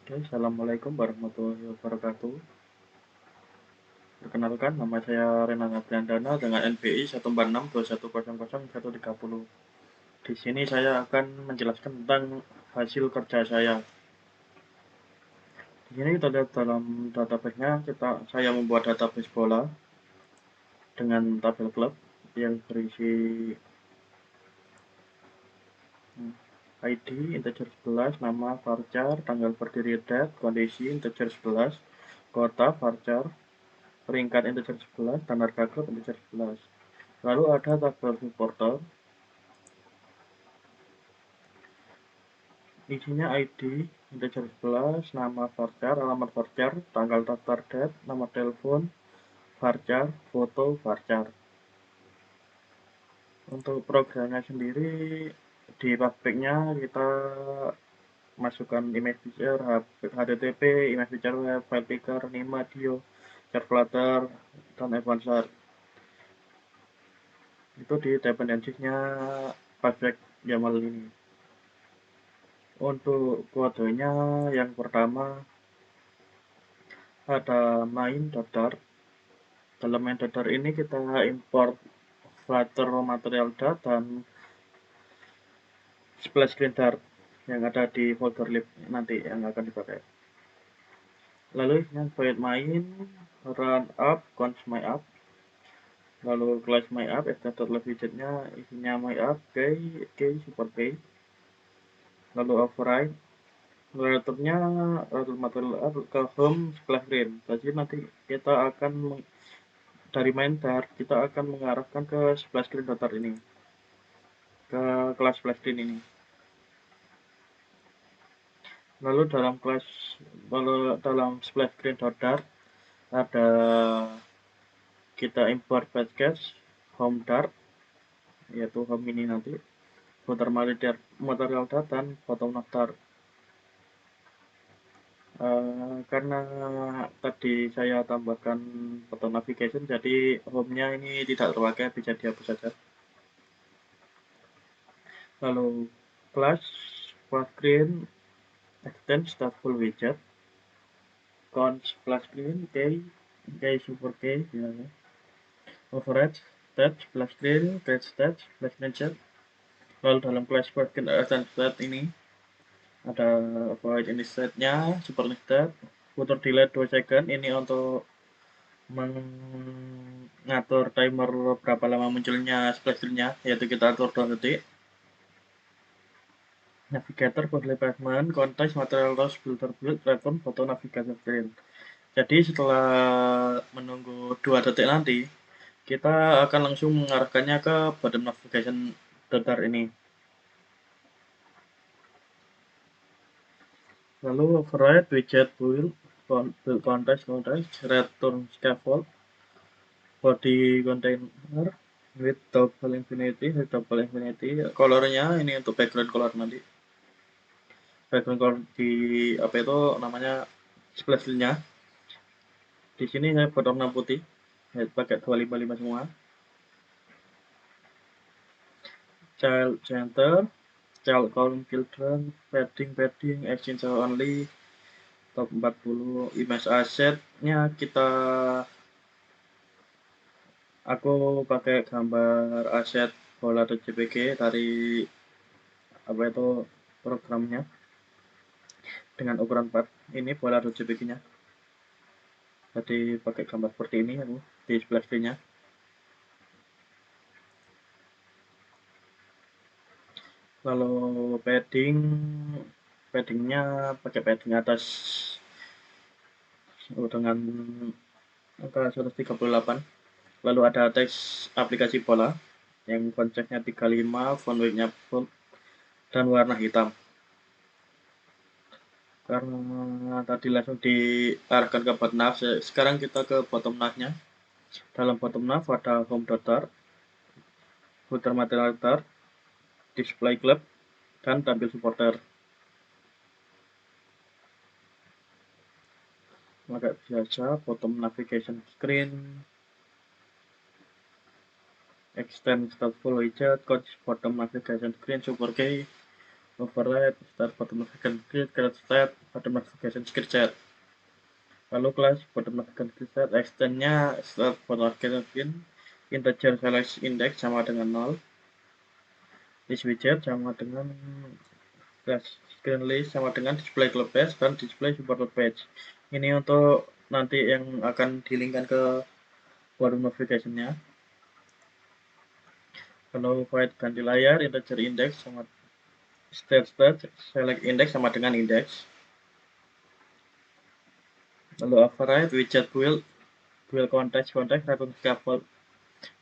Oke, assalamualaikum warahmatullahi wabarakatuh. Perkenalkan, nama saya Renata Priandana dengan NPI 14621000130. Di sini saya akan menjelaskan tentang hasil kerja saya. Di sini kita lihat dalam database-nya, saya membuat database bola dengan tabel klub yang berisi ID integer 11, nama varchar, tanggal berdiri date, kondisi integer 11, kota varchar, peringkat integer 11, dan harga klub integer 11. Lalu ada tabel supporter, isinya ID, integer 11, nama varchar, alamat varchar, tanggal daftar date, nomor telepon, varchar, foto varchar. Untuk programnya sendiri, di pabriknya kita masukkan image feature, HTTP, image feature web, file picker, Nima, Dio, Flutter, dan Advanced. Itu di dependensinya pabrik YAML ini. Untuk kodenya yang pertama ada main.dart. Dalam main.dart ini kita import Flutter material dart dan splash screen dart yang ada di folder lib nanti yang akan dipakai. Lalu yang void main, run up, const my up. Lalu class my up, extended widgetnya isinya my up, key, support key. Lalu override, relatornya relator material up ke home splash screen. Jadi nanti kita akan dari main dart kita akan mengarahkan ke splash screen dart ini, ke kelas splash screen ini. Lalu dalam splash screen dart ada kita import package home dart, yaitu home ini nanti footer material dart dan bottom dart. Karena tadi saya tambahkan button navigation, jadi home-nya ini tidak terpakai, bisa dihapus saja. Lalu class screen extend stateful widget, const splash screen key super key, ya. Override stage splash screen, create stage splash manager. Lalu dalam class screen state ini ada void initiate-nya, super initiate, footer delay 2 second, ini untuk mengatur timer berapa lama munculnya splash screen-nya, yaitu kita atur 2 detik. Navigator for pavement, context, material loss, filter build, return, foto navigasi screen. Jadi setelah menunggu 2 detik nanti, kita akan langsung mengarahkannya ke bottom navigation datar ini. Lalu override widget build context, return scaffold, body container with double infinity, colornya ini untuk background color nanti. Background color di apa itu namanya splash-nya. Di sini saya buat warna putih, saya pakai 255 semua. Child center, child column children, padding, exchange only, top 40, image asset-nya aku pakai gambar aset bola.jpg dari apa itu programnya dengan ukuran 4. Ini bola.jpg-nya. Jadi pakai gambar seperti ini aku di splash screen-nya. Lalu paddingnya pakai padding atas dengan angka 138. Lalu ada teks aplikasi bola yang konteksnya 35, font weight-nya bold, dan warna hitam. Karena tadi langsung diarahkan ke bottom nav, sekarang kita ke bottom nav-nya. Dalam bottom nav ada home dart, footer material dart, display club, dan tampil supporter. Maka biasa bottom navigation screen, extend stateful widget, coach bottom navigation screen super key, override start bottom navigation grid create state bottom navigation grid set. Lalu kelas bottom navigation grid set extendnya start bottom navigation integer select index sama dengan 0, this widget sama dengan class screen list sama dengan display club page dan display support page. Ini untuk nanti yang akan dilingkan ke bottom navigation-nya. Kalau void ganti layar integer index sama state select index sama dengan index. Lalu override widget build context return scaffold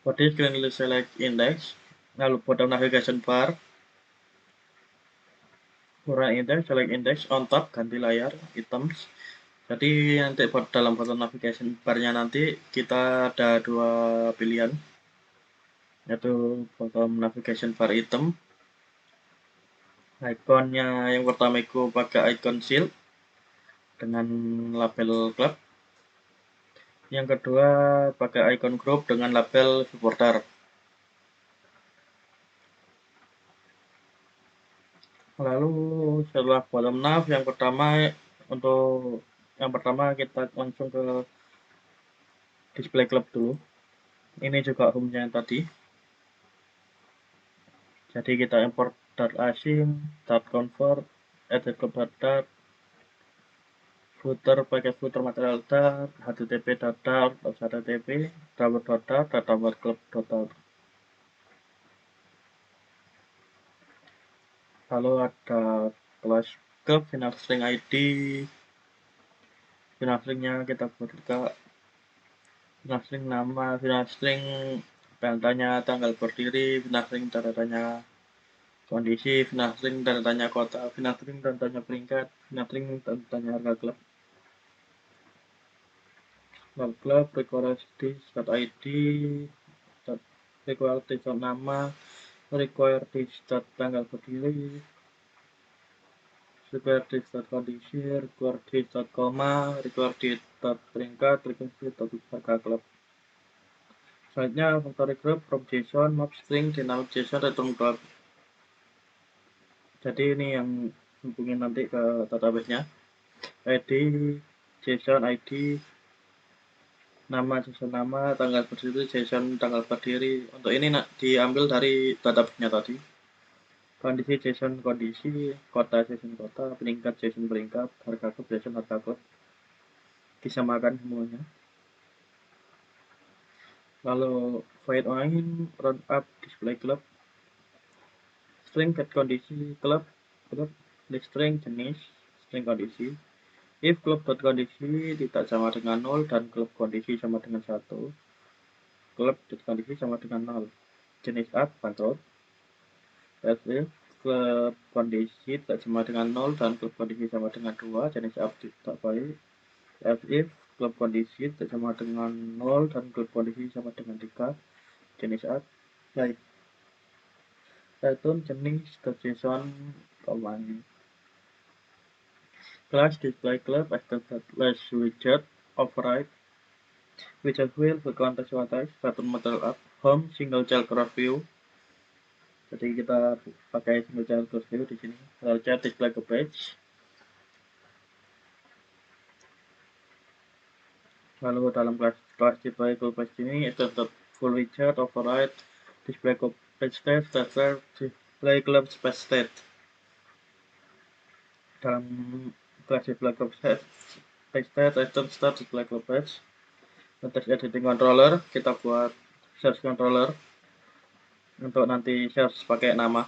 body screen list select index. Lalu bottom navigation bar kurang index select index on top ganti layar items. Jadi nanti dalam bottom navigation bar-nya nanti kita ada dua pilihan, yaitu bottom navigation bar item. Ikonnya yang pertama itu pakai icon shield dengan label club. Yang kedua pakai icon group dengan label supporter. Lalu setelah bottom nav yang pertama kita langsung ke display club dulu. Ini juga home-nya yang tadi. Jadi kita import dart asing, dart convert, edit club dart, footer pakai footer material dart, http dart, http download dart, download club dart. Lalu ada class club final string ID. Final stringnya kita buka. Final string nama, final string tanda tanggal berdiri, final string tanda kondisi, final string tanda kota, final string tanda peringkat, final string tanda harga klub. Lalu klub require start ID, require start nama, require start tanggal berdiri, require start kondisi, require start koma, require start peringkat, require start harga klub. Selanjutnya factory group from JSON, map string, dynamic JSON, return club. Jadi ini yang hubungin nanti ke database-nya. ID, JSON ID, nama JSON nama, tanggal berdiri JSON tanggal berdiri. Untuk ini diambil dari database-nya tadi. Kondisi JSON kondisi, kota JSON kota, peringkat JSON peringkat, harga klub JSON harga klub. Disamakan semuanya. Lalu void main, run up display club, string get kondisi club, list string jenis, string kondisi. If club.kondisi tidak sama dengan 0 dan club kondisi sama dengan 1, club.kondisi sama dengan 0. Jenis up control. If club kondisi tidak sama dengan 0 dan club kondisi sama dengan 2, jenis up tidak baik. If club kondisi tidak sama dengan 0 dan club kondisi sama dengan 3, jenis up baik. Return jenis JSON command. Class display club as widget override widget wheel berkontes return material up home single child cross view. Jadi kita pakai single child cross view di sini. Lalu chat display ke page. Lalu dalam class display ke page ini itu full widget override display ke page state display club space state. Dalam class display ke page state item start display ke page. Untuk editing controller kita buat search controller untuk nanti search pakai nama.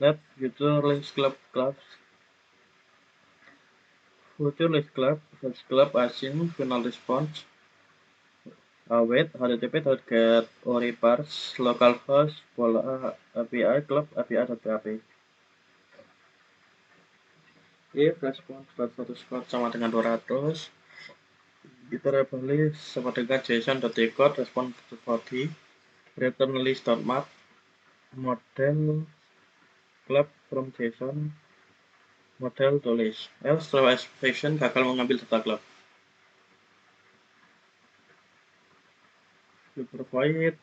Let future list club class future list club async final response await http get ori parse localhost pola API club API.php. If response status code sama dengan 200, kita republish sama dengan json.decode response body return list.map model club from JSON model to list. Else setelah expression gagal mengambil data club. We provide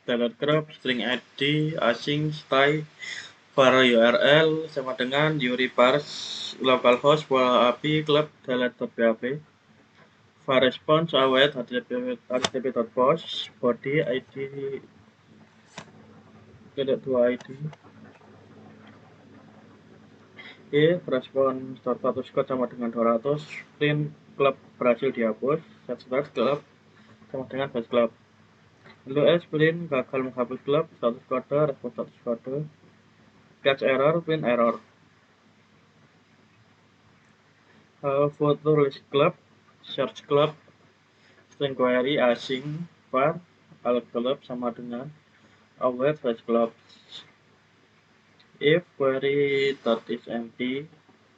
talent crop, string ID, async, style, var URL sama dengan ureparse localhost API club delete.php, var response await http.post body id tidak 2 id respon status code sama dengan 200, print club berhasil dihapus, set start club sama dengan base club. Lalu print gagal menghapus club, status kode, respon status kode, catch error, print error. Photo list club, search club, string query asing var al club sama dengan await base club. If query dot is empty,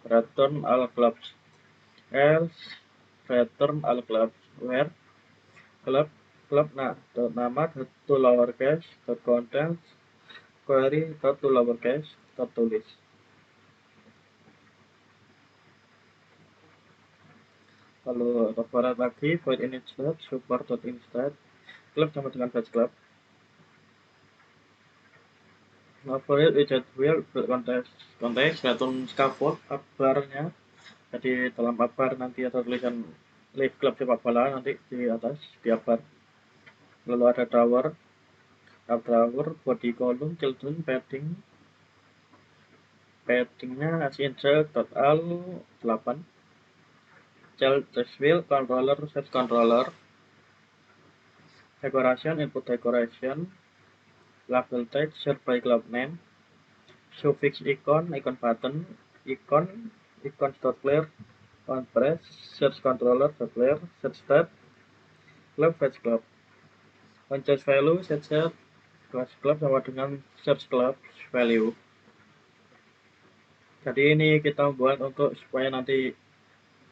return all clubs, else return all clubs, where club nama to lowercase dot contents query dot to lowercase dot tulis. Lalu override lagi void init support dot instead club sama dengan batch club. Override widget wheel konteks return scaffold abarnya. Jadi dalam abar nanti ada tulisan live club sepak bola nanti di atas di abar. Lalu ada drawer body column children paddingnya insert.al 8 child text wheel controller set controller decoration input decoration label text set by club name suffix icon button icon clear on press search controller clear set step club fetch club on change value set class club sama dengan search club value. Jadi ini kita buat untuk supaya nanti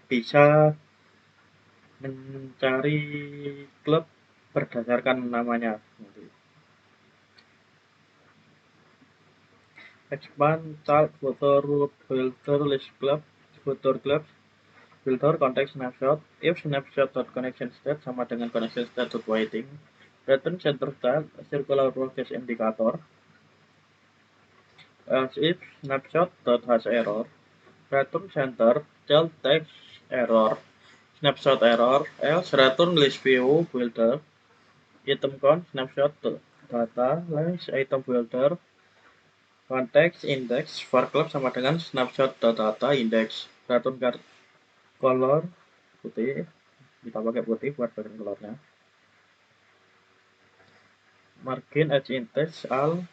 bisa mencari klub berdasarkan namanya. Expand child footer builder list club footer clubs builder context snapshot if snapshot.connection state sama dengan connection state.waiting return center child circular progress indicator else if snapshot.has error return center child text error snapshot error else return list view builder item con snapshot data list item builder context index var club sama dengan snapshot data index return color putih, kita pakai putih buat background colornya. Margin edge index al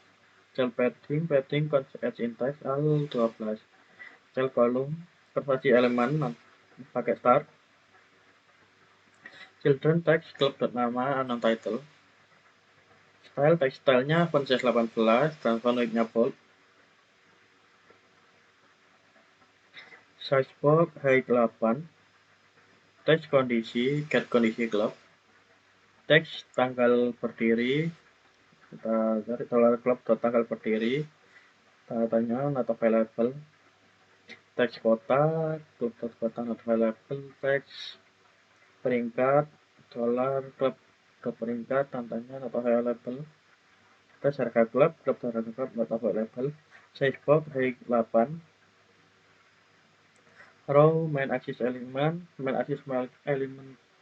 cell padding edge index al 12 cell column konversi elemen pakai start children text club nama non title style text stylenya font size 18 dan font weight-nya bold size box height 8 text kondisi get kondisi club teks tanggal berdiri kita cari club tanggal berdiri tanya not available teks kota club kota not available teks peringkat club peringkat tantanya not available teks harga club not available size box height 8 row main axis element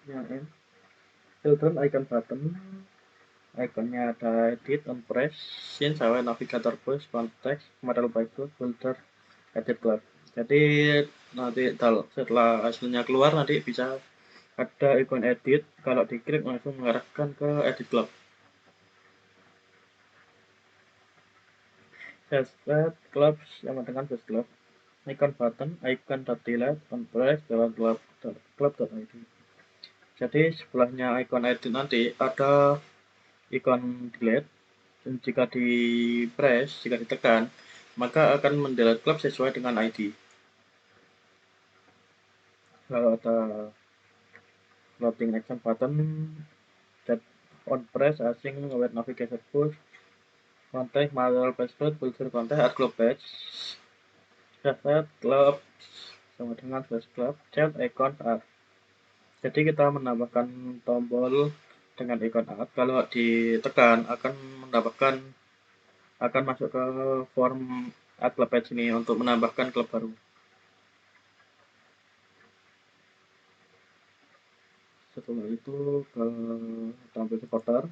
yang n children icon button ikonnya ada edit on press scene sampai navigator push context model background filter edit club. Jadi nanti setelah hasilnya keluar nanti bisa ada ikon edit, kalau diklik langsung mengarahkan ke edit club. Set club sama dengan base club icon button icon.delete on press club.id. Jadi sebelahnya icon edit nanti ada ikon delete dan jika ditekan maka akan mendelete club sesuai dengan ID. Lalu ada loading action button set on press async await navigation push context model password filter context add club page set club sama dengan base club chat icon add. Jadi kita menambahkan tombol dengan ikon add, kalau ditekan akan masuk ke form add club page ini untuk menambahkan klub baru. Setelah itu ke tampil supporter,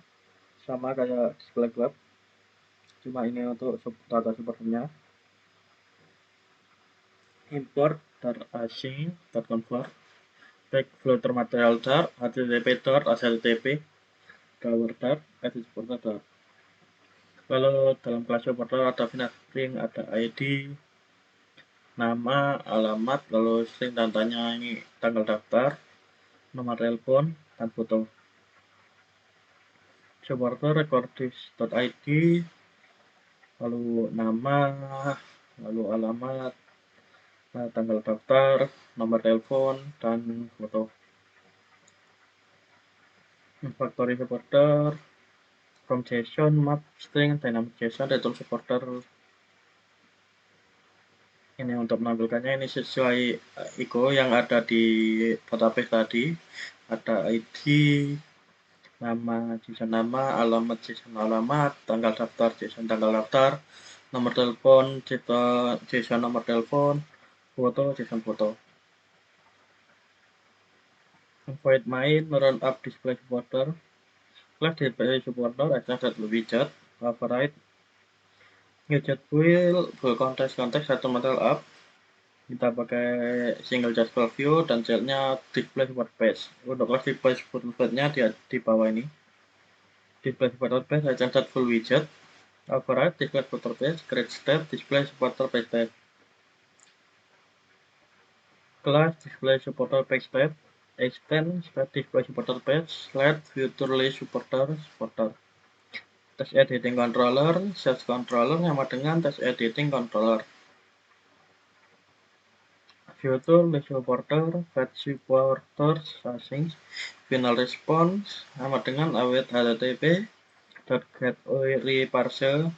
sama kayak display club, cuma ini untuk data supporternya. Import asing convert back floater material chart http dot http drawer dot edit supporter dot. Lalu dalam kelas supporter ada fingerprint, ada ID, nama, alamat, lalu string dan tanya ini tanggal daftar, nomor telepon, dan foto. Supporter recordis.id, lalu nama, lalu alamat, tanggal daftar, nomor telepon, dan foto. Factory supporter from JSON, map, string, dynamic JSON, return supporter. Ini untuk menampilkannya ini sesuai ICO yang ada di database tadi. Ada ID, nama JSON nama, alamat JSON alamat, tanggal daftar JSON tanggal daftar, nomor telepon JSON nomor telepon, foto JSON foto. Void main run up display supporter, class display supporter extended widget, override widget full konteks satu model up. Kita pakai single just view dan cellnya display support page. Untuk kelas display support page-nya di bawah ini. Display supporter page extended full widget, override display supporter page, create step display supporter page type. Class display supporter page type, extend step display supporter page, slide future list supporter. Text editing controller, search controller sama dengan text editing controller. Future list supporter, fetch supporters asing, final response sama dengan await http .get reparse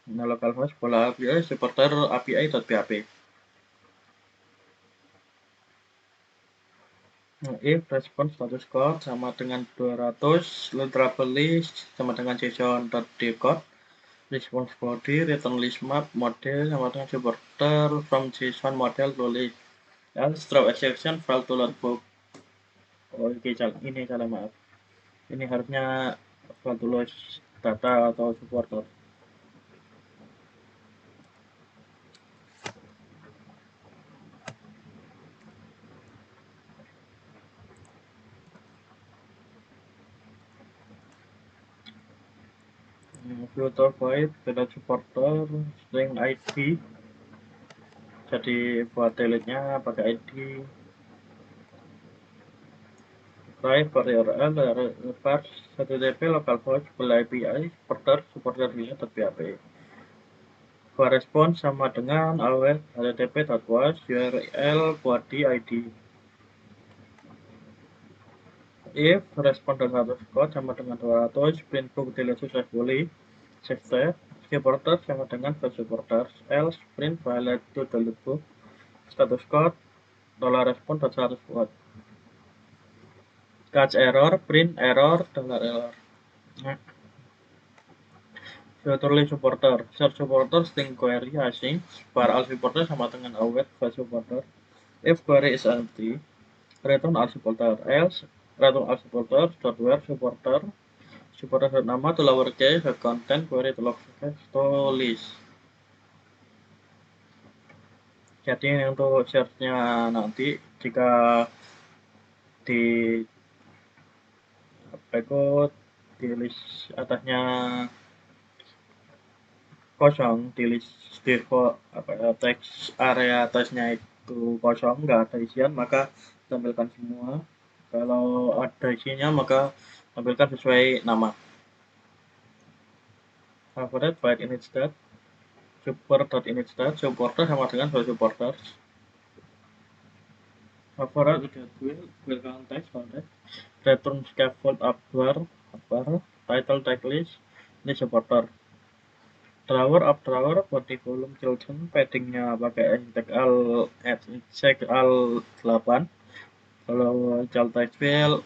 localhost bola API supporter API.php. If response status code sama dengan 200, travel list sama dengan json.dcode, response body, return list map, model sama dengan supporter from JSON model to list, else throw exception file to load book. Oke, ini salah, maaf. Ini harusnya file to load data atau supporter. Filter void data supporter string ID, jadi buat delete-nya pakai ID. Drive per URL reverse http localhost API supporter.php. Buat response sama dengan await http.was URL body ID. If response status code sama dengan 200, print book delete successfully, save state, supporter sama dengan supporter, else print violate to delete book, status code $response.100 catch error, print error, $error. Filterly supporter, search supporter string query asing, var all supporter sama dengan await var supporter. If query is empty, return all supporter, else return all supporter .where supporter nama to lowercase content query to lowercase to list. Jadi ini untuk search-nya nanti jika di di list atasnya kosong, di list teks area atasnya itu kosong, nggak ada isian, maka tampilkan semua. Kalau ada isinya maka tampilkan sesuai nama. Favorite byte init stat, supporter sama dengan supporters. Favorite build context, return scaffold upper, title tag list, ini supporter. Drawer body volume children, paddingnya pakai exec al 8. Kalau child text field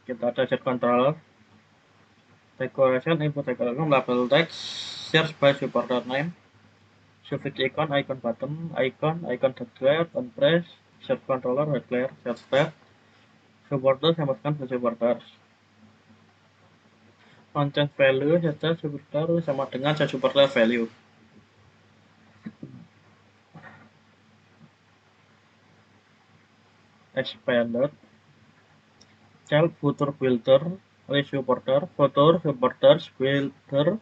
kita ada set controller, decoration input decoration label text, search by supporter name, suffix icon, icon button, icon declare, on press, set controller, declare, set state, supporter samakan ke supporters. On change value, set supporter sama dengan set supporter value. Expanded, child future builder, supporter, future supporters builder,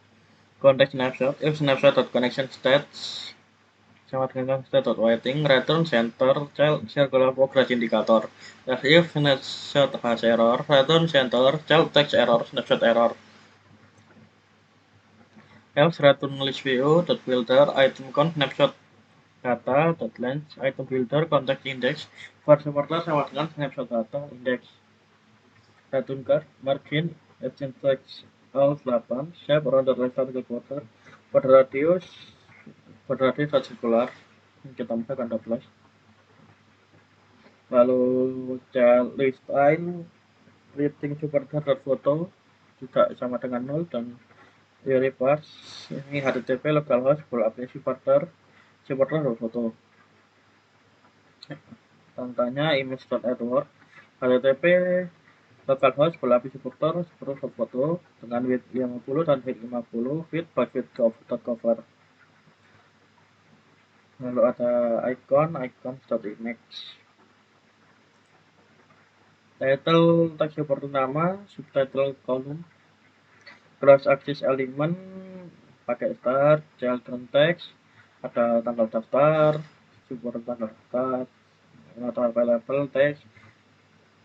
context snapshot, if snapshot.connection stats sama dengan state.waiting, return center, child circular progress indicator. If snapshot has error, return center, child text error, snapshot error. Else return list view dot builder item con snapshot data dot length item builder context index for supporter sama dengan snapshot data index. Return card margin agent text L8 shape around the left of the quarter pada radius circular kita tambahkan 12. Lalu child list style rating supporter dot foto juga sama dengan 0 dan reverse ini HTTP localhost aplikasi supporter dot foto. Contohnya image.edward HTTP localhost aplikasi supporter dot foto dengan width 50 dan height 50 width by width dot cover. Lalu ada icon.image. Title text supporter nama, subtitle column, cross axis element pakai start, children text, ada tanggal daftar, supporter tanggal daftar, atau available text,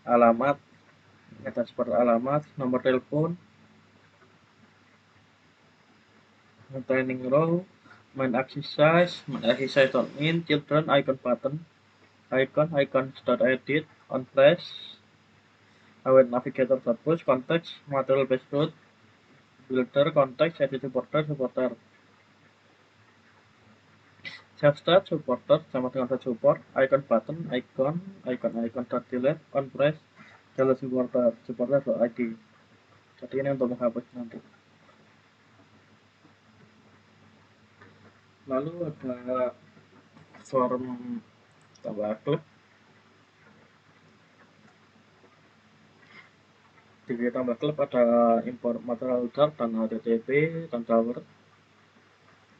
alamat, ada seperti alamat, nomor telepon, training row, main axis size .in, children icon button, icon start edit, on press, await navigator push, context, material based route, builder, context, edit supporter. Self start supporter sama dengan set support, icon button, icon dot delete, on press, jalur supporter ID. Jadi ini untuk menghapus nanti. Lalu ada form tambah klip. Di tambah klip ada import material dart dan HTTP dan tower.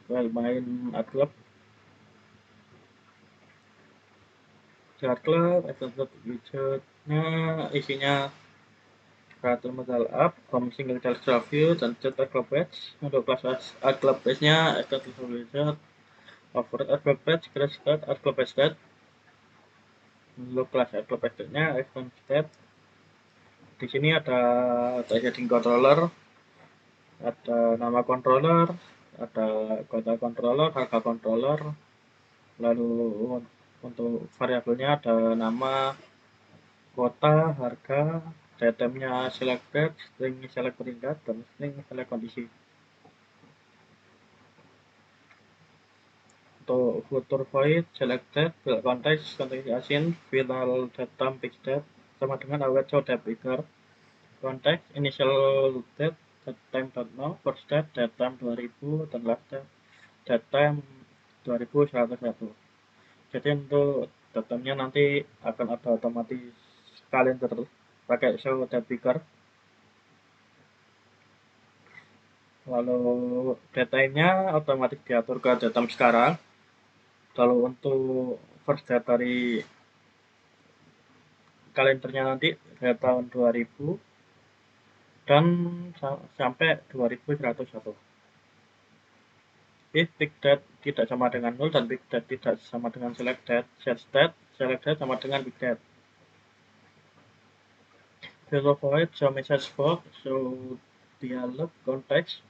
File main add club. Start club, extended widgetnya isinya creator modal app, single child view dan set add club page. Untuk kelas add club page-nya extended widget, override add club page, crash start, add club page state. Untuk kelas add club page-nya extend state. Di sini ada heading controller, ada nama controller, ada kota controller, harga controller, lalu untuk variabelnya ada nama, kota, harga, datemnya selected, string select peringkat, dan string select kondisi. Untuk future void selected, build context async, final datem fixed date sama dengan await show date figure. Context initial date time now, first date time 2000 dan last date time 2101. Jadi untuk datamnya nanti akan ada otomatis kalender pakai show date figure. Lalu datanya otomatis diatur ke datum sekarang. Lalu untuk first date dari kalendernya nanti dari tahun 2000 dan sampai 2101. If big date tidak sama dengan 0 dan big date tidak sama dengan select date, select date sama dengan big date. Filter void, show message box, show dialog, context,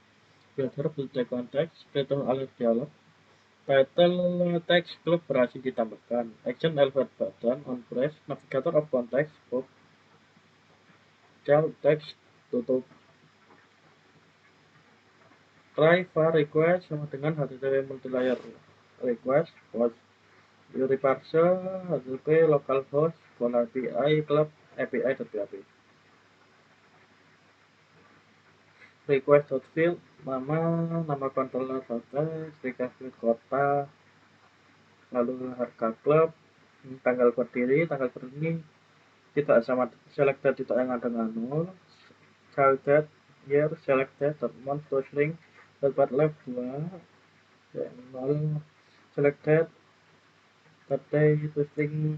builder, build context, return alert dialog. Title text club berhasil ditambahkan. Action elevate button on press, navigator of context, box, child text tutup. Try var request sama dengan HTTP multilayer request, post, URI parser, HTTP localhost, call API, club API. request.field nama controller hotel, request field kota, lalu harga klub, tanggal berdiri, tanggal berdiri tidak sama, selected tidak yang dengan 0, selected year, selected month to string, dapat left 2, 0, selected day to string,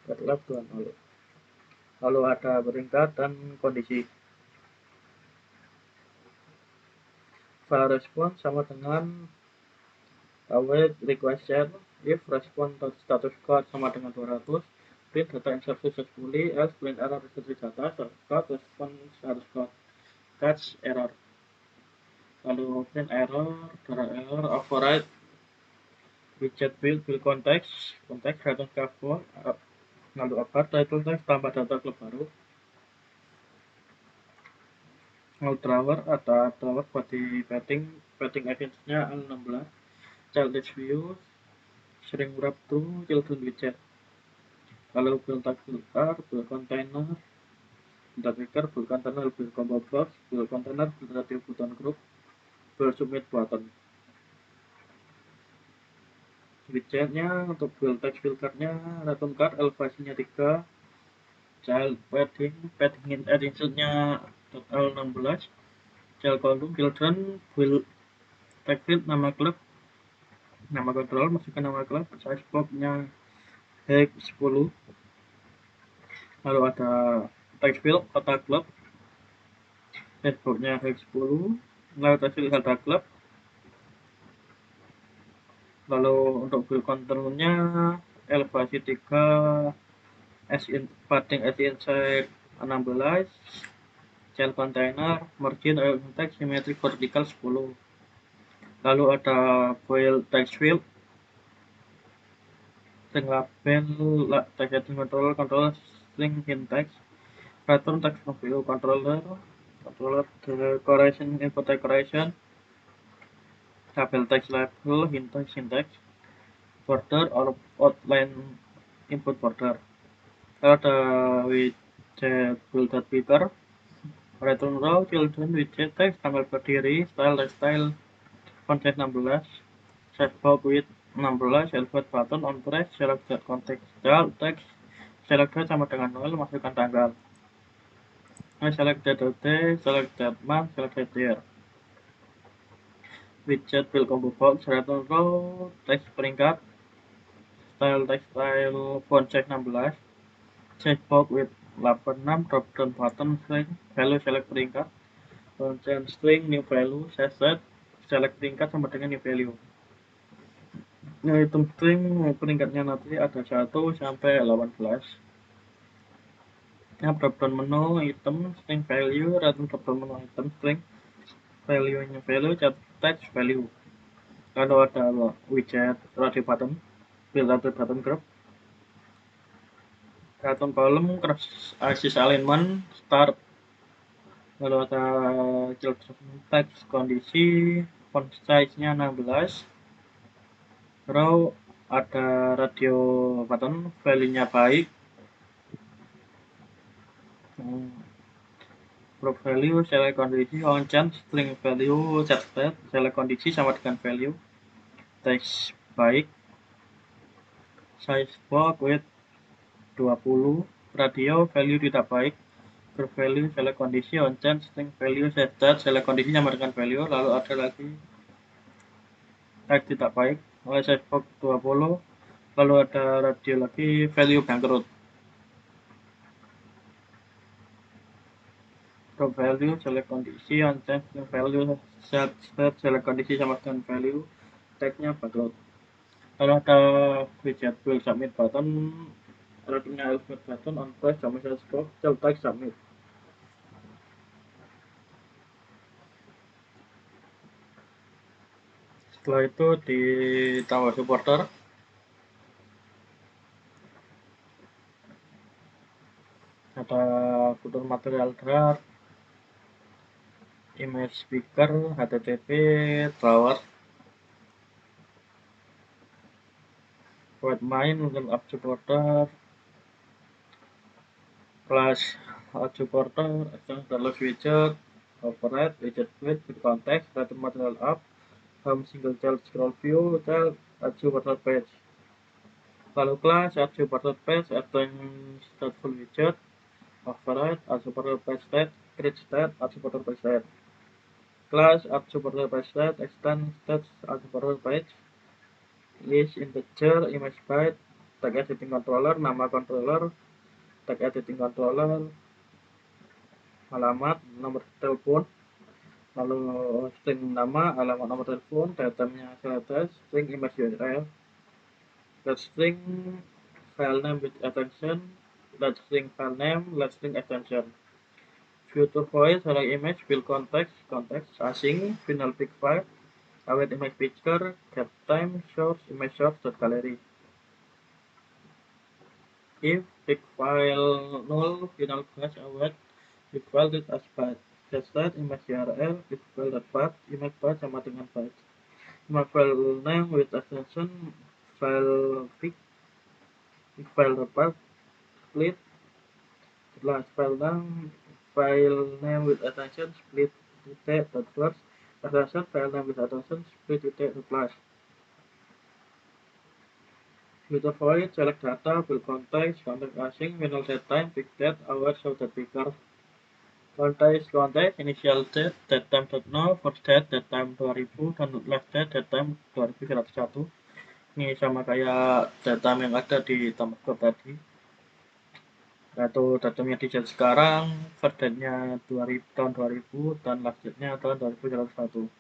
dapat left 2, 0. Lalu ada peringkat dan kondisi. File response sama dengan await request share, if response status code sama dengan 200, print data insert successfully, else print error reset data, code response status code, catch error. Lalu print error, override widget build context return cover, lalu apa title text tambah data klub baru. Lalu drawer, ada drawer buat di padding events-nya L16, child view, shrink wrap to children widget. Lalu build tag filter, build container, build trigger, build container, build combo box, build container, build radio button group, build submit button. Widgetnya untuk build text filternya return card elevasinya 3, child padding editionnya L16, child column children, build text field nama klub, nama control, masukkan nama klub, size box-nya hex 10. Lalu ada text field kota klub, size box-nya hex 10. Lalu text field kota klub. Lalu untuk build controlnya elevasi 3, padding inside 16, child container, margin text symmetric vertical 10. Lalu ada build text field, string label, text control string hint text, return text view controller decoration, input decoration, label text label, hint text syntax, border or outline input border. Lalu ada widget build.picker, return row, children, widget text, tanggal berdiri, style, font size 16, size box width 16, select button on press, selected context text, selected sama dengan 0, masukkan tanggal. Selected day, selected month, selected year. Widget build combo box, return row, text peringkat, style, font size 16, size box width 86, drop down button string, value select peringkat, content string new value, set, select peringkat sama dengan new value. Item string peringkatnya nanti ada 1 sampai 18. Drop down menu item string value, return drop down menu item string value-nya value, text value. Lalu ada widget radio button, build radio button group, return column, cross axis alignment, start. Lalu ada children text kondisi, font size-nya 16. Row ada radio button, value-nya baik. Group value, select kondisi, on change, string value, set state, select kondisi sama dengan value, text baik, size box width 20, radio value tidak baik, group value, select kondisi, on change, string value, set state, select kondisi sama dengan value. Lalu ada lagi text tidak baik, size box 20, lalu ada radio lagi, value bangkrut. Group value, select kondisi, on change, string value, set state, select kondisi sama dengan value, tag-nya bangkrut. Lalu ada widget build submit button, return-nya submit button, on press sama size box, text submit. Setelah itu di tower supporter ada footer material draft, image speaker, HTTP, drawer, web main, app supporter, class app supporter, external widget, Override widget with context, return material up, home single child scroll view, child add supported page. Lalu class add supported page, add stateful widget, override add supported page state, create state add supported page state. Class add supported page state, extend state add supported page. List integer, image byte, tag editing controller, nama controller, tag editing controller, alamat, nomor telepon, lalu string nama, alamat, nomor telepon, datamnya select, string image URL, let string file name with extension, let string file name, let string extension. Future voice, select image, fill context, async, final pick file, await image picture, get time, source, image source, gallery. If pick file null, final flash await pick file with as byte. Set image URL, pick file.path, image path sama dengan byte. Image file name with extension, file pick file.path, split. Setelah file name with extension, split title.first, extension file name with extension, split title.last. Filter void, select data, fill context async, final set time, pick date, hour, show date picker. Context, initial date time .no, first date time 2000, dan last date time 2101. Ini sama kayak datam yang ada di tempat code tadi. Atau datamnya di set sekarang, first date-nya tahun 2000, dan last date-nya tahun 2101.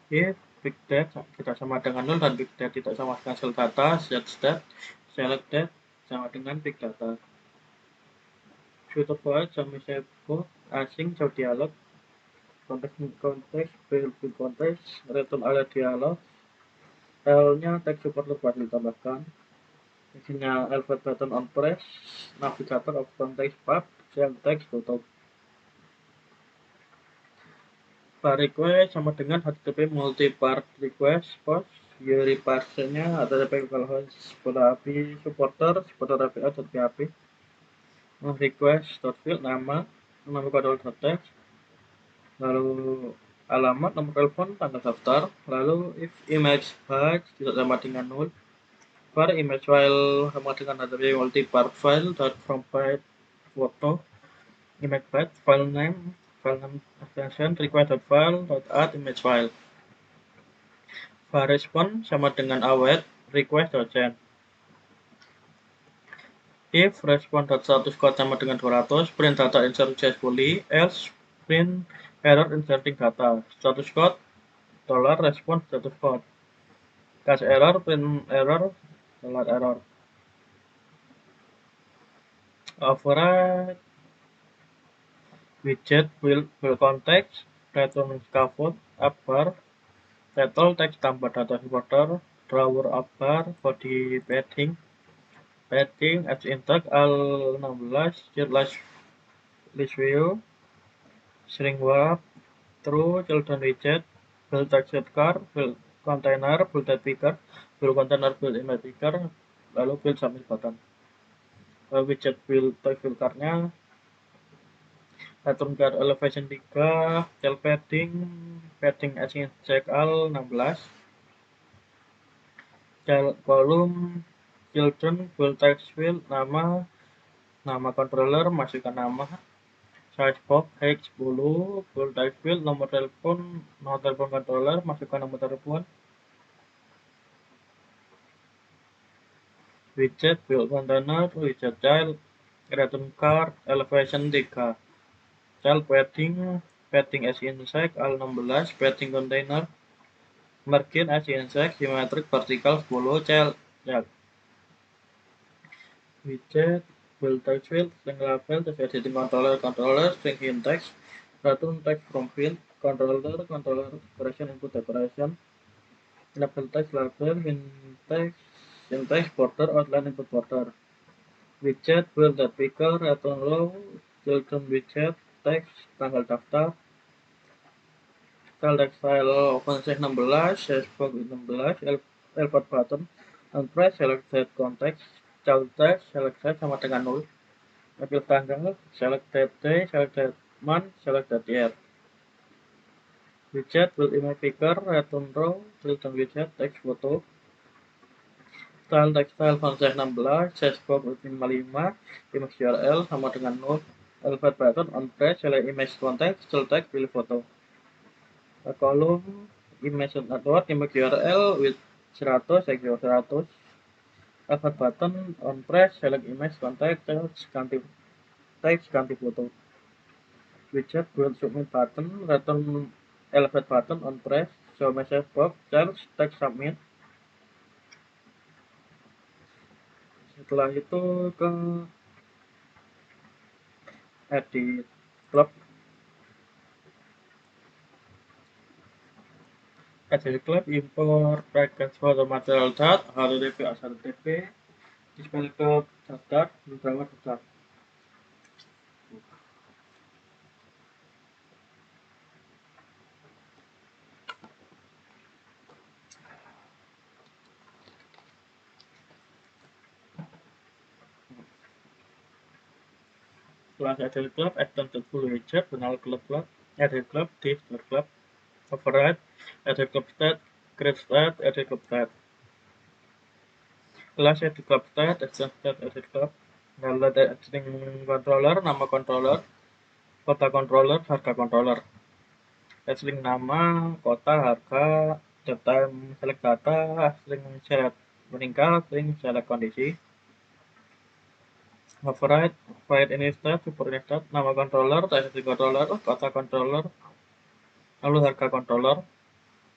If big date tidak sama dengan 0 dan big date tidak sama dengan cell data, set state, select date sama dengan big data. Future void, semi-code, async, show dialog, konteks, build konteks, return alert dialog, L-nya text supporter buat ditambahkan, isinya alphabet button on press, navigator of context path, shell text tutup. Bar request sama dengan HTTP multi-part request post, URI parsernya HTTP localhost API supporter API, request.field nama control.text, lalu alamat, nomor telepon, tanggal daftar, lalu if image byte tidak sama dengan 0, var image file sama dengan HTTP multi-part file from byte foto, image byte, file name extension request.file.add image file. Var response sama dengan await request.send. If response.status code sama dengan 200, print data insert successfully, else print error inserting data. Status code $response status code. Cache error, print error, $error. Override widget build context, return scaffold, up bar, title text tambah data supporter, drawer up bar, body padding, as intake al16, list view, string wrap, true, children widget, build texture car, build container, build type picker, build container, build image picker, lalu build submit button. Widget build type filternya, return card elevation 3, cell padding as incheck al16, cell column, children, build text field, nama controller, masukkan nama, size box H10, build type field, nomor telepon controller, masukkan nomor telepon, widget build container, widget child, return card, elevation 3, child padding as incheck al16, padding container, margin as incheck, symmetric vertical 10, child, widget build text field, string label, text editing controller, string in text, return text from field, controller decoration, input decoration, label text label, in text border, outline input border, widget build that picker, return row, children widget, text, tanggal daftar, text file OpenStack 16, Salesforce 16, alphabet button, on press, select set context, child text, select set sama dengan 0, ambil tanggal, select that day, select that month, select that year. Widget build image picker, return row, return widget, text foto. Style textile font size 16, size scope 55, image URL sama dengan 0. Elevate button on press, select image context, select pilih foto. Kolom image network, image URL with 100, size 100. Elevate button on press, select image context, ganti text, ganti foto. Widget build submit button, return elevate button on press, show message box, charge, text submit. Setelah itu ke edit club, import package photo material dot http http display club dot beberapa dot. Setelah edit club, extended full widget, final club, edit club, div club, override, edit club state, create state, edit club state. Setelah edit club state, extend state, edit club, download editing controller, nama controller, kota controller, harga controller. String nama, kota, harga, time, select data, string select meningkat, string select kondisi. Override, void ini state, super ini state, nama controller, string controller, kota controller, lalu harga controller,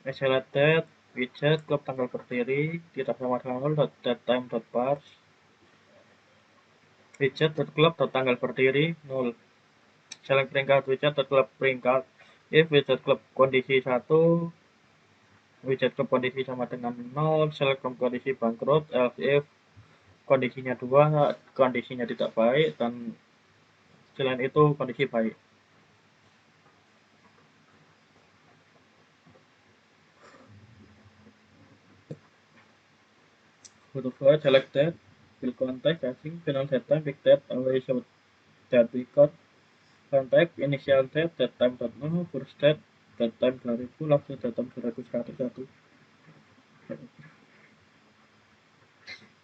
select date, widget, klub tanggal berdiri, tidak sama dengan .datetime.parse, widget .club tanggal berdiri 0. Select peringkat widget .club peringkat. If widget club kondisi 1, widget club kondisi sama dengan 0, select kondisi bangkrut, else if kondisinya 2, kondisinya tidak baik, dan selain itu kondisi baik. Photo file, select date, fill context, casing, final set time, big date, away show date record, context, initial date, date time .no, first date, date time 2000, last date time 2101.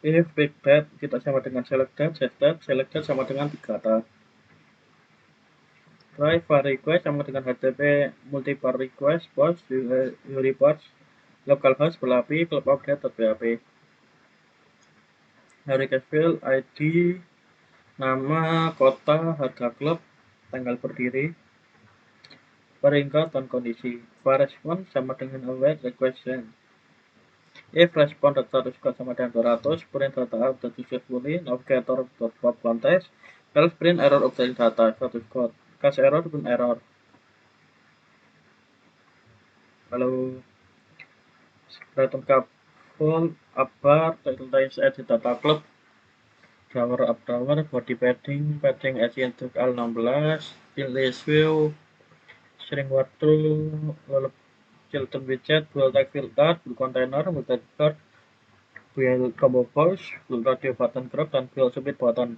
If big date tidak sama dengan select date, set date, select date sama dengan 3 kata. Try var request sama dengan HTTP multiple request, post, reports, localhost, belapi, club update.php. Request field, ID, nama, kota, harga klub, tanggal berdiri, peringkat, dan kondisi. Var response sama dengan await request send. If response status code sama dengan 200, print data update successfully, navigator.pop context, else print error updating data status code. Cache error pun error. Lalu return full upbar, title times edit data club, drawer up drawer, body padding, padding edge untuk L16, list view, string word through, lalu children widget, build tag filter, build container, build editor, build combo pause, build radio button crop, dan build submit button.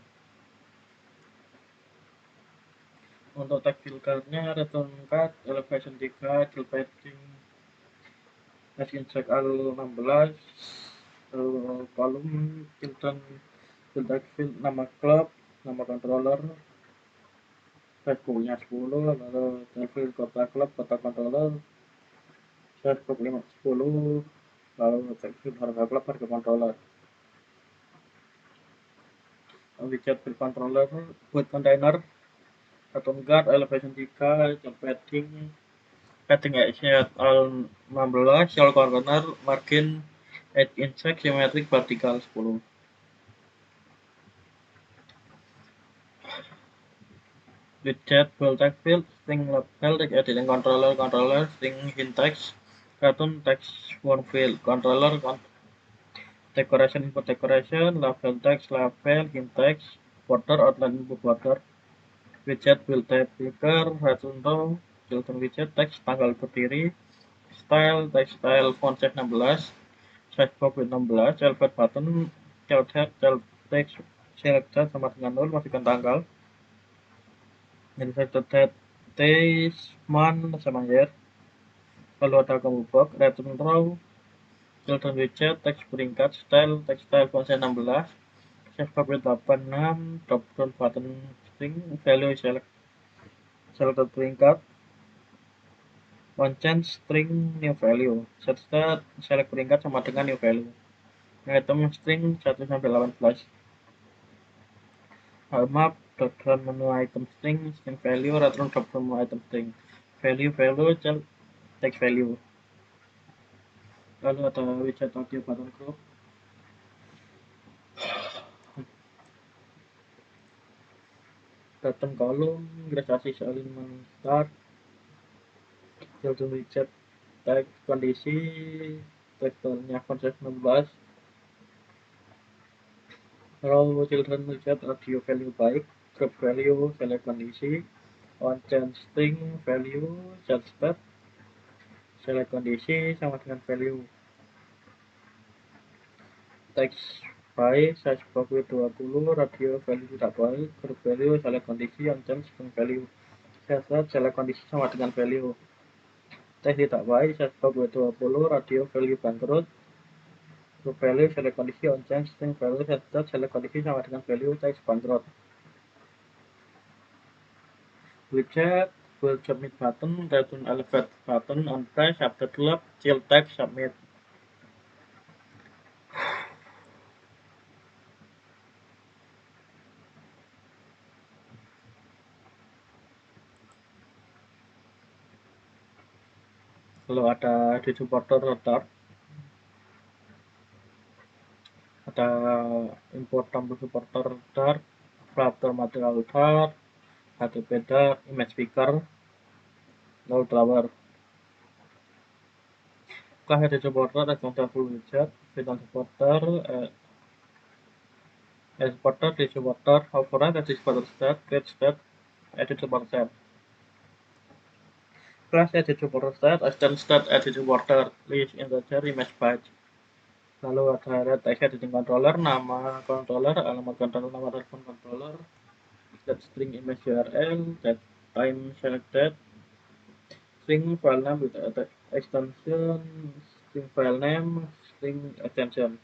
Untuk tag filternya return cut, elevation 3, fill padding, insect L16, kolom children, build tag field, nama club, nama controller, Facebook-nya 10, lalu field kota club, kota controller, Facebook 10, lalu field harga club, harga controller. Widget field controller, buat container, return guard, elevation 3, padding edge L16, shell corner, margin, edge insect, symmetric, vertical 10. Widget build tag field, string label, text editing controller, string hint text, cartoon text form field, controller, decoration input decoration, label text, label, hint text, border, outline input border. Widget build tab picker, return row, children widget, text, tanggal berdiri, style, text style, font size 16, size box with 16, elevate button, child head, child text, select sama dengan 0, masukkan tanggal. Jadi sektor date, days, month sama year. Lalu ada combo box, return row, children widget, text peringkat, style font 16, save paper 86, drop down button string, value selected peringkat, on change string new value, set stat select peringkat sama dengan new value, item string 1 sampai 18, map drop down menu item string value, return drop down menu item string value text value. Lalu ada widget audio button group, button column, gradasi elemen start, children widget, tag kondisi, teksturnya konsep 16, row children widget audio value baik, group value select kondisi, on change string value set step select kondisi sama dengan value, text baik size bawah 20, radio value tidak baik, group value select kondisi, on change string value set select kondisi sama dengan value, teks tidak baik size bawah 20, radio value bangkrut, group value select kondisi, on change string value set select kondisi sama dengan value, teks bangkrut. Widget will submit button, return elevate button on press after club, chill text submit. Lalu ada di supporter start, ada import tampil supporter start, Flutter material start, HTTP start, image speaker, lalu driver. Setelah di supporter ada full widget, final supporter, supporter di supporter, override di supporter start, create start, edit supporter start. Class edit supporter start, extend start edit supporter, list integer image batch. Lalu ada red text editing controller, nama controller, alamat controller, nama telepon controller, set string image URL, that time selected, string file name with extension, string file name, string extension.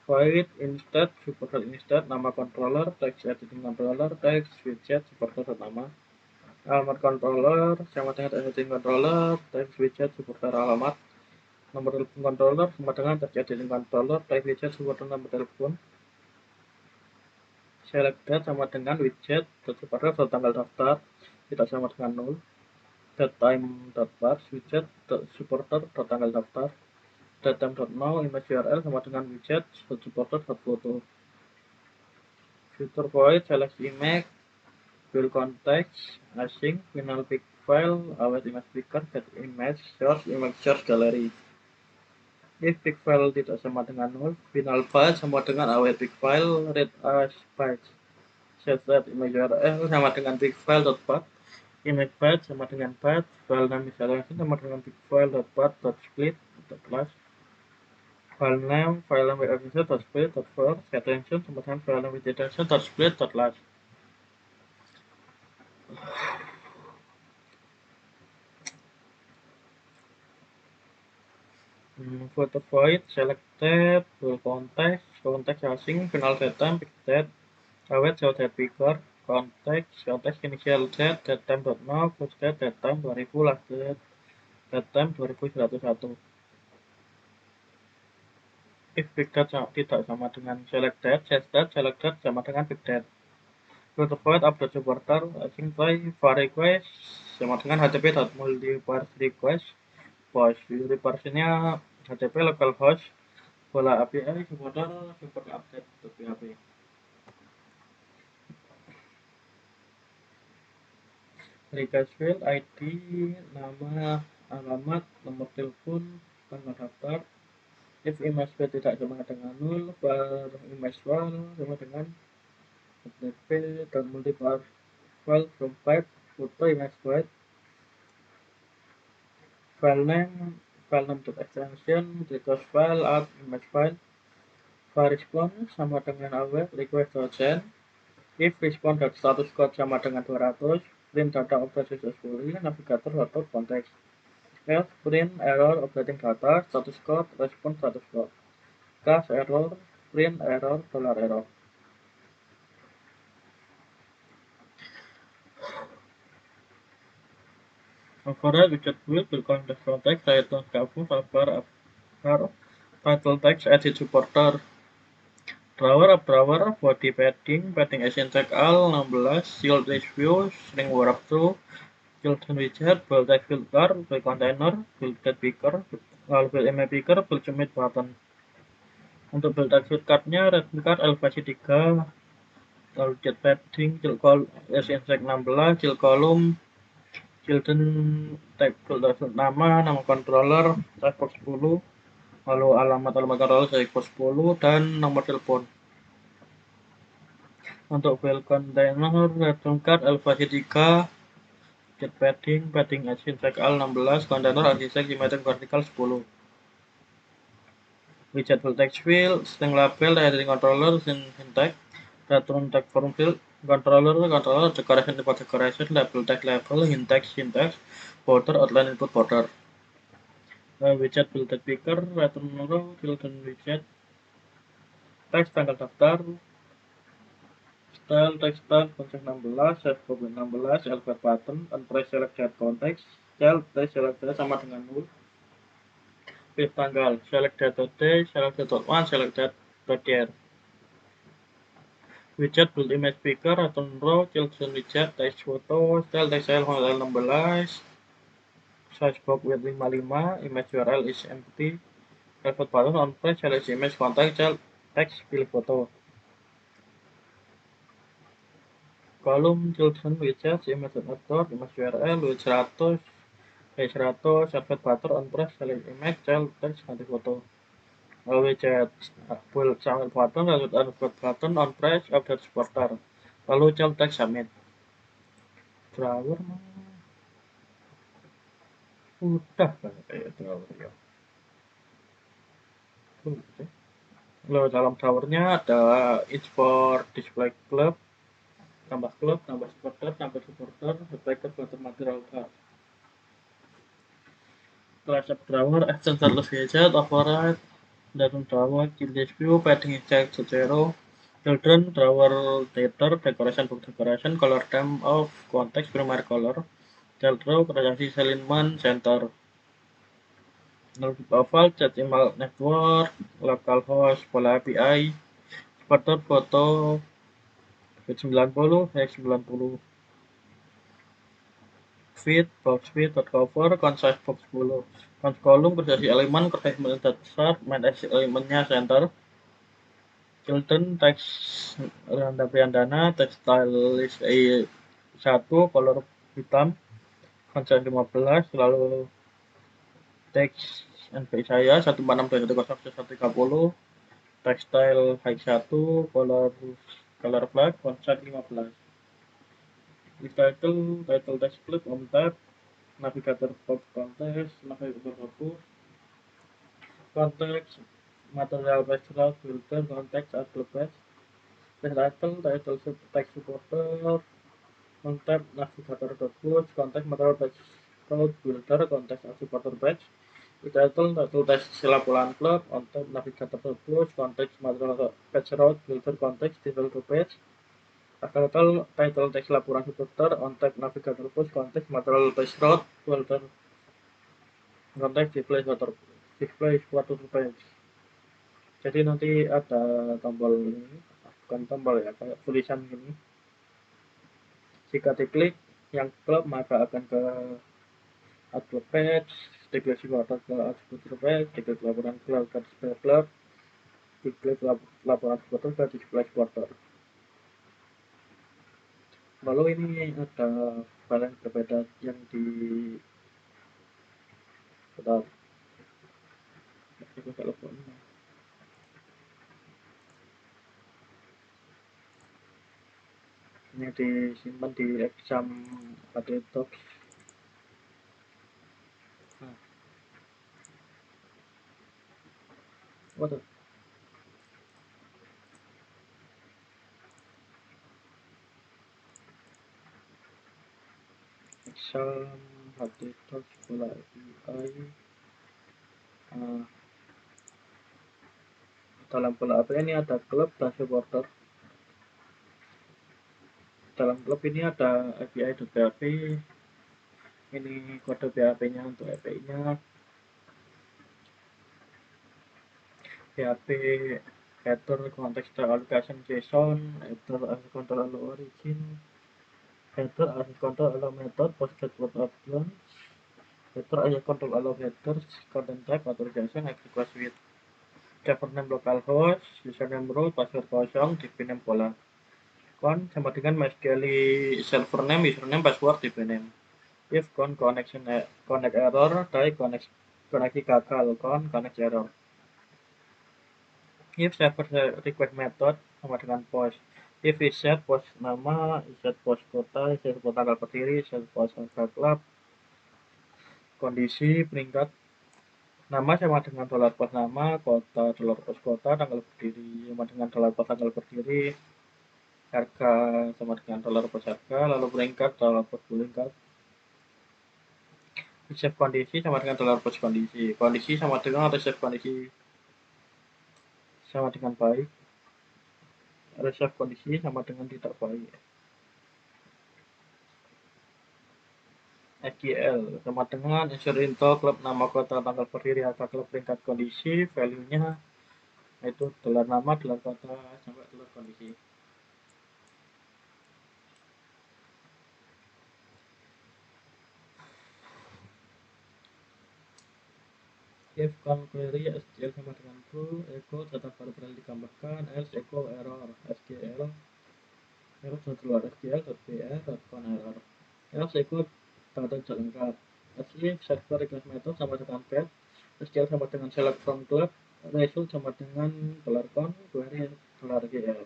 Void insert supporter insert, nama controller, text editing controller, text widget supporter nama, alamat controller sama dengan editing controller, text widget supporter alamat, nomor telepon controller sama dengan text editing controller, text widget supporter nomor telepon, selected sama dengan widget supporter tanggal daftar tidak sama dengan 0, datetime.parse widget supporter tanggal daftar, datetime.now image URL sama dengan widget supporter photo. Filter void select image, build context, async, final pick file, await image picker, get image source gallery. If pick file tidak sama dengan 0, final file sama dengan await pick file, read as bytes. Set image URL sama dengan pick file.path, image path sama dengan path, file name misalnya sama dengan pick file.path.split, class, file name with attention sama dengan file name with attention.split, last. Photo void selected, full context async, final datetime, pick date, await date picker, context initial date, datetime.now, post date, datetime 2000, last date, datetime 2101. If pick date tidak sama dengan selected, set date selected sama dengan pick date. Photo void update supporter, async by var request sama dengan http.multiparse request, post reparse-nya HTTP localhost, bola API support update untuk PHP. Request field ID, nama, alamat, nomor telepon, tanggal daftar. If image file tidak sama dengan 0, per image file sama dengan HTTP dan multiparse file from pipe, foto image file, file name extension, request file, add image file, var response sama dengan await request send, If response.status code sama dengan 200, print data operate successfully, navigator atau konteks. Else, print error operating data, status code, response status code. Cache error, print error, $error. Override widget will context context, title kamu, sabar, title text, edit supporter. Drawer, body padding action check all, 16, shield view, string warp through, children widget, build text filter, build container, build get picker, lalu build image picker, build submit button. Untuk build text cardnya, red card elevasi 3, lalu get padding, child call, action check 16, child column, children text filter nama controller, checkbox 10, lalu alamat controller checkbox 10, dan nomor telepon. Untuk file container, return card elevasi 3, get padding action check all 16, container architect symmetric vertical 10. Widget full text field, string label, heading controller, syntax, return text form field, controller, decoration, label text label, syntax, border, outline input border. Widget build text picker, return row, children widget, text tanggal daftar, style text style konsep 16, set copy 16, alphabet pattern, unpress select set context, child text select sama dengan 0. Pilih tanggal, select data day, select data 1, select data year. Widget build image picker, return row, children widget, text foto, style text style 16, size box width 55, image URL is empty, alphabet pattern on press, select image contact, child text, pilih foto. Kolom children widget, image editor, image URL, width 100, size 100, alphabet pattern on press, select image, child text, ganti foto. Widget build submit button, lalu upload button on press, update supporter, lalu child text submit. Drawer udah kayak drawer ya. Lalu dalam drawernya ada import display club, tambah supporter, supporter, button material bar. Class of drawer, action status widget, override, datum drawer, change view, padding check 0, children, drawer data, decoration, color theme of context, primary color, child row, transaksi alignment, center. Profile, chat email network, localhost, pola API, supporter foto, feed 90, hex 90, feed, box feed, cover, concise box 10, cons column, kerjasi elemen, kerjasi dasar, main elemennya center, children, text Randa Priandana, text stylist A1, color hitam, concise 15, lalu teks NPI saya 146.1.1.30, textile high 1, color flag, konsep 15. Di title text flip on tab, navigator pop konteks, navigator fokus, konteks, material page route, filter, konteks, upload page, title text supporter, konteks, navigator fokus, konteks, material page route, filter, konteks, supporter page, title text laporan club, konteks, navigator fokus, konteks, material page route, filter, konteks, title to page, title text laporan supporter, on tab navigator push, konteks, material page route, filter, konteks, display suatu page. Jadi nanti ada tombol ini, bukan tombol ya, kayak tulisan gini. Jika diklik yang klub maka akan ke upload page, diklik supporter ke upload page, diklik laporan club ke display club, diklik laporan supporter ke display supporter. Lalu ini ada hal yang berbeda yang di teleponnya. Ini disimpan di exam Adobe. Waduh. Sam, Hatitos, Bola API. Dalam Bola API ini ada klub dan supporter. Dalam klub ini ada API.php. Ini kode PHP-nya untuk API-nya. PHP header context allocation JSON, header access control allow origin, header access control allow method, postget word options, header access control allow headers, content type authorization, request with server name localhost, username role, password kosong, db name bola. Con sama dengan MySQL server name, username, password, db name. If con connection connect error, die koneksi gagal, con connect error. If server request method sama dengan post. If is set post nama, is set post kota, is set post tanggal berdiri, is set post harga klub. Kondisi peringkat nama sama dengan dolar post nama, kota dolar post kota, tanggal berdiri sama dengan dolar post tanggal berdiri, harga sama dengan dolar post harga, lalu peringkat dolar post peringkat. Reserve kondisi sama dengan dolar post kondisi. Kondisi sama dengan reserve kondisi sama dengan baik. Reserve kondisi sama dengan tidak baik. SQL sama dengan insert info klub nama kota tanggal berdiri harga klub peringkat kondisi value-nya itu dolar nama dolar kota sampai dolar kondisi. If con query SQL sama dengan true, echo data baru berhasil digambarkan, else echo error SQL error keluar SQL.pr.con error, else echo data tidak lengkap. If server request method sama dengan pet, SQL sama dengan select from club, result sama dengan $con query $gl.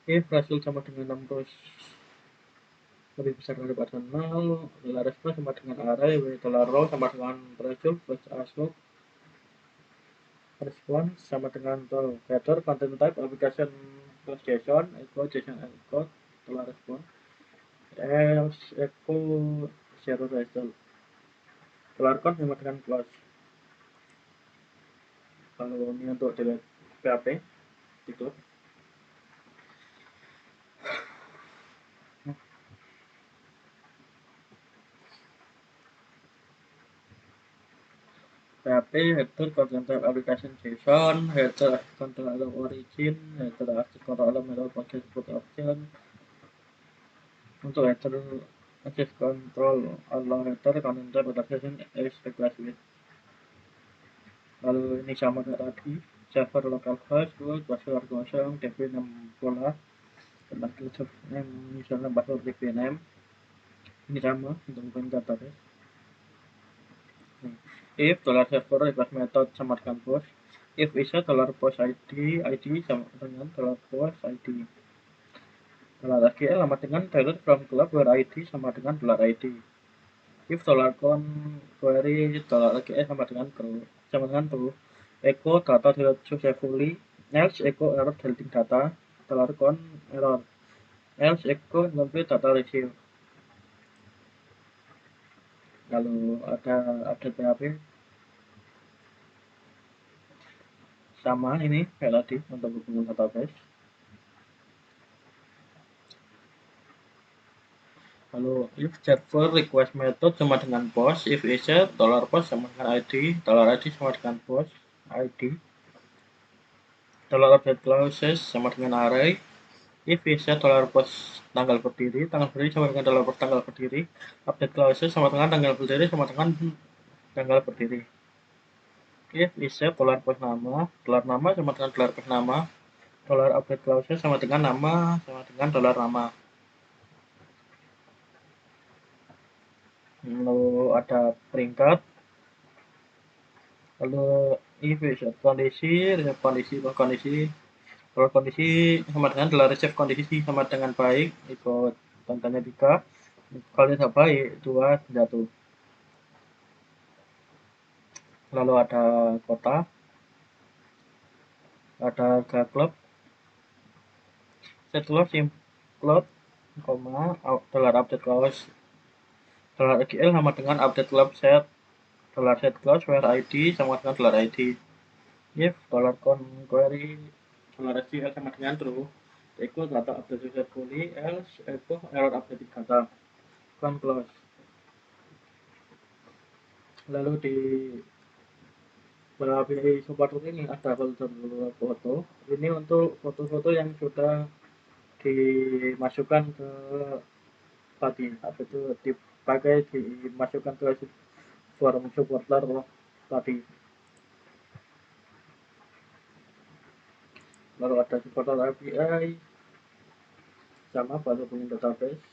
If result sama dengan 6 lebih besar daripada 0, $response sama dengan array, $row sama dengan result plus asloop, response sama dengan header content type application plus JSON, echo JSON encode $response, else echo zero result. Con sama dengan close. Kalau ini untuk delete PHP itu. PHP header content type application JSON, header control allow origin, header access control allow method podcast put option. Untuk header access control allow header content type application is request with. Lalu ini sama kayak tadi, server localhost, root, password kosong, db name bola, misalnya password db name. Ini sama untuk bukan database. If $server request method sama dengan post, if isa $post ID sama dengan $post ID. $SQL sama dengan $from club where ID sama dengan $ID. If $con query $SQL sama dengan true, echo data tidak successfully, else echo error deleting data, $con error, else echo incomplete data receive. Lalu ada update PHP sama ini kayak tadi untuk hubungan database. Lalu if server request method sama dengan post, if isa $post sama dengan ID, $ID sama dengan post ID, $update clauses sama dengan array, if isa $post tanggal berdiri sama dengan $post tanggal berdiri, update clauses sama dengan tanggal berdiri sama dengan tanggal berdiri. If isa $post nama sama dengan $post nama, $update clauses sama dengan nama sama dengan $nama. Lalu ada peringkat, lalu if reset kondisi kalau kondisi sama dengan reserve kondisi sama dengan baik, ikut tandanya 3, kalau tidak baik 2 jatuh. Lalu ada kota, ada harga klub, set klub koma $update clause $gl sama dengan update clause set $set clause where id sama dengan $id. If $query $sql sama dengan true, equal data update successfully, else echo error updating data. Close. Lalu di API supporter ini ada folder foto. Ini untuk foto-foto yang sudah dimasukkan ke tadi, apa itu dipakai dimasukkan ke forum supporter tadi. Lalu ada supporter API sama pada punya database.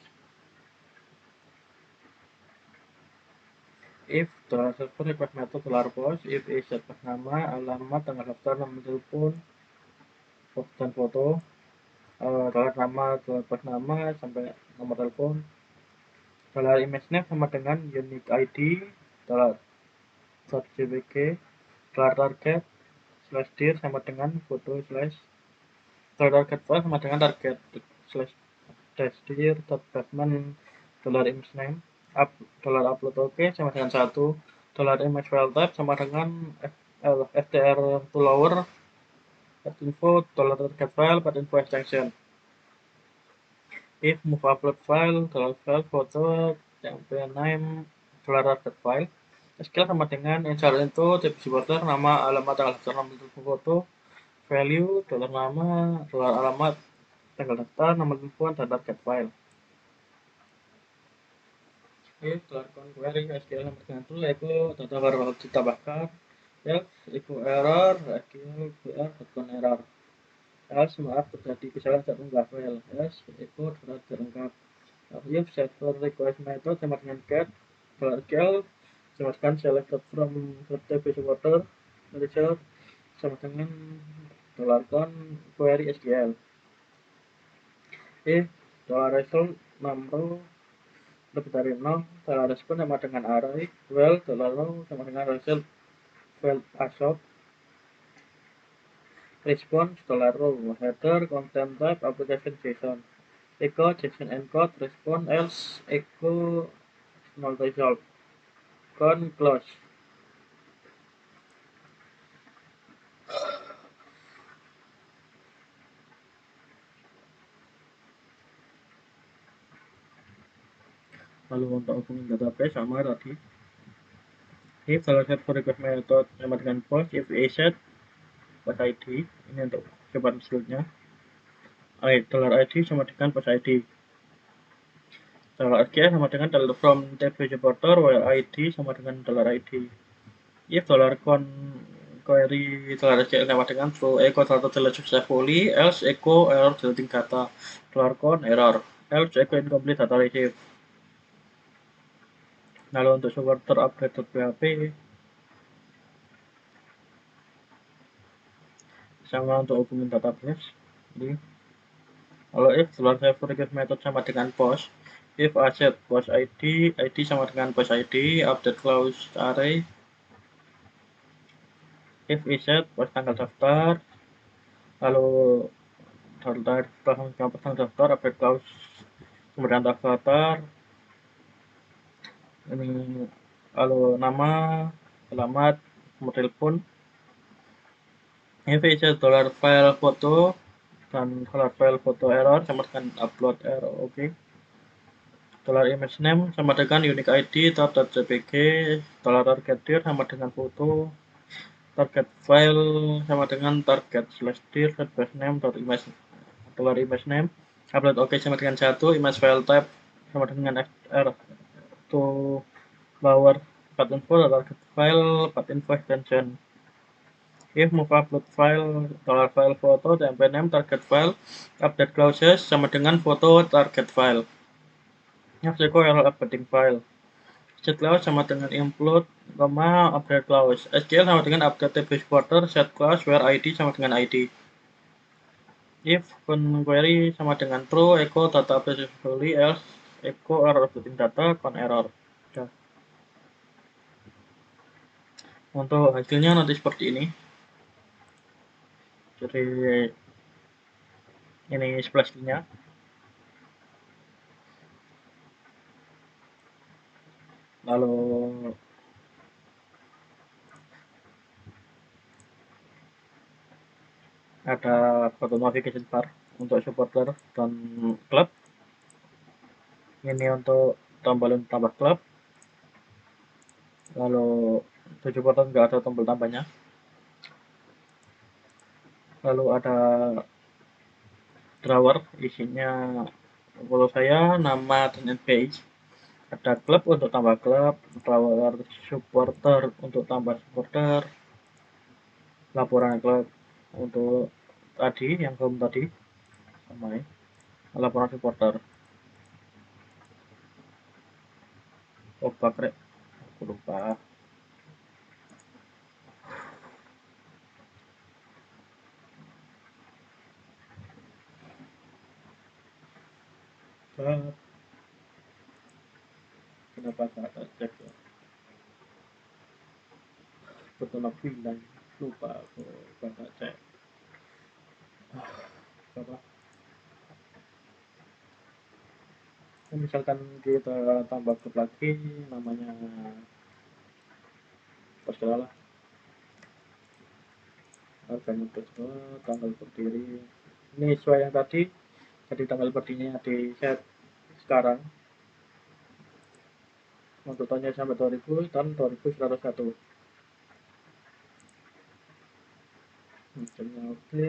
If server request method post, if is set nama, alamat, tanggal daftar, nomor telepon, dan foto, nama sampai nomor telepon. Image name sama dengan unique ID, .jpg, target, /dir sama dengan foto target file sama dengan target /dir .batman image name upload oke sama dengan 1 image file type sama dengan ftr to lower info target file info extension. If move upload file foto name target file SQL sama dengan insert into type supporter nama alamat tanggal daftar nomor telepon foto value nama alamat tanggal daftar nomor telepon dan target file. If query SQL sama dengan tool echo data baru ditambahkan else echo error error else maaf terjadi kesalahan saat mengunggah file else echo tidak lengkap. If server request method sama dengan get SQL sama dengan selected from TP supporter result sama dengan query SQL. If result number lebih dari 0, respon sama dengan array well sama dengan result well asop response row header content type application JSON echo JSON encode respond else echo null result close. Lalu untuk hubungin database sama tadi. If set for request method sama dengan post if asset post id ini untuk coba selanjutnya $id sama dengan post id $id sama dengan from TP supporter where id sama dengan $id. If query $SQL sama dengan true echo data successfully else echo error deleting data error else echo incomplete data receive. Lalu untuk supporter update.php sama untuk hubungin database ini. Kalau if server request method sama dengan post if asset post id sama dengan post id update clause array if iset post tanggal daftar lalu tanggal daftar update clause kemudian daftar ini lalu nama alamat nomor telepon if iset file foto dan file foto error sama dengan upload error oke. Image name sama dengan unique id .jpg target dir sama dengan foto target file sama dengan target /dir base name image name upload oke sama dengan 1 image file type sama dengan fr to lower info target file info extension. If move upload file file foto temp name target file update clauses sama dengan foto target file error updating file set clause sama dengan include update clause SQL sama dengan update TP supporter set clause where id sama dengan id. If query sama dengan true echo data update successfully else echo error updating data error. Ya. Untuk hasilnya nanti seperti ini. Jadi ini splashnya Lalu ada foto navigation bar untuk supporter dan klub. Ini untuk tombolin tambah klub. Lalu untuk supporter nggak ada tombol tambahnya. Lalu ada drawer, isinya follow saya, nama dan NPI. Ada klub untuk tambah klub, drawer supporter untuk tambah supporter, laporan klub untuk tadi yang home tadi, sama ya, laporan supporter. Oh bakrek, aku lupa. Kenapa tak cek ya? Betul aku bilang lupa aku tak cek. Apa? Misalkan kita tambah klub lagi, namanya terserah lah. Harganya terserah, tanggal berdiri. Ini sesuai yang tadi. Jadi tanggal berdirinya di set sekarang. Untuk tahunnya sampai 2000 dan 2101. Misalnya oke,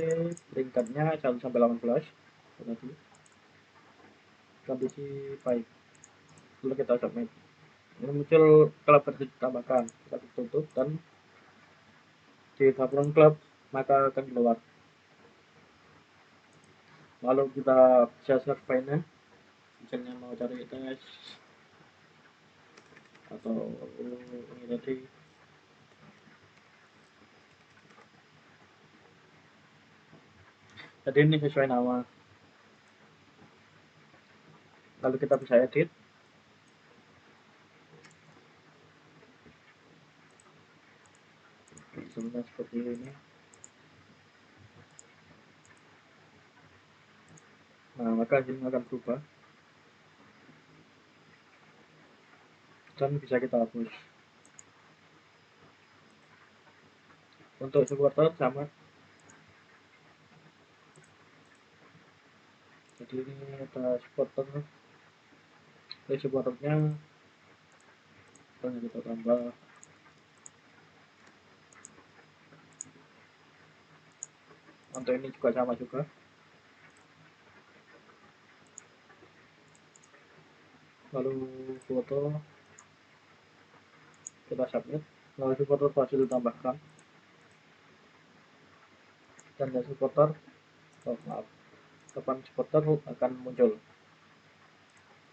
peringkatnya 1 sampai 18. Tadi kondisi baik. Lalu kita submit. Ini muncul klub ditambahkan, kita tutup dan di tabungan klub maka akan keluar. Lalu kita bisa surveinya, misalnya mau cari tes atau ini tadi. Jadi ini sesuai nama. Lalu kita bisa edit. Sebenarnya seperti ini. Nah, maka hasilnya akan berubah dan bisa kita hapus. Untuk supporter sama. Jadi ini ada supporter. Ini supporternya kita tambah. Untuk ini juga sama juga. Lalu foto kita submit. Lalu supporter pasti ditambahkan. Dan ya supporter, oh maaf, depan supporter akan muncul.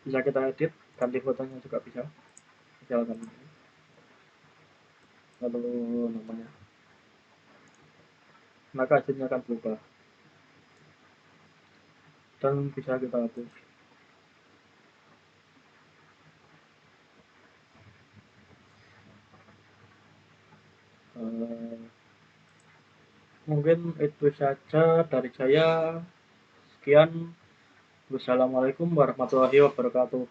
Bisa kita edit, ganti fotonya juga bisa. Misalkan ini. Lalu namanya. Maka hasilnya akan berubah. Dan bisa kita hapus. Mungkin itu saja dari saya. Sekian. Wassalamualaikum warahmatullahi wabarakatuh.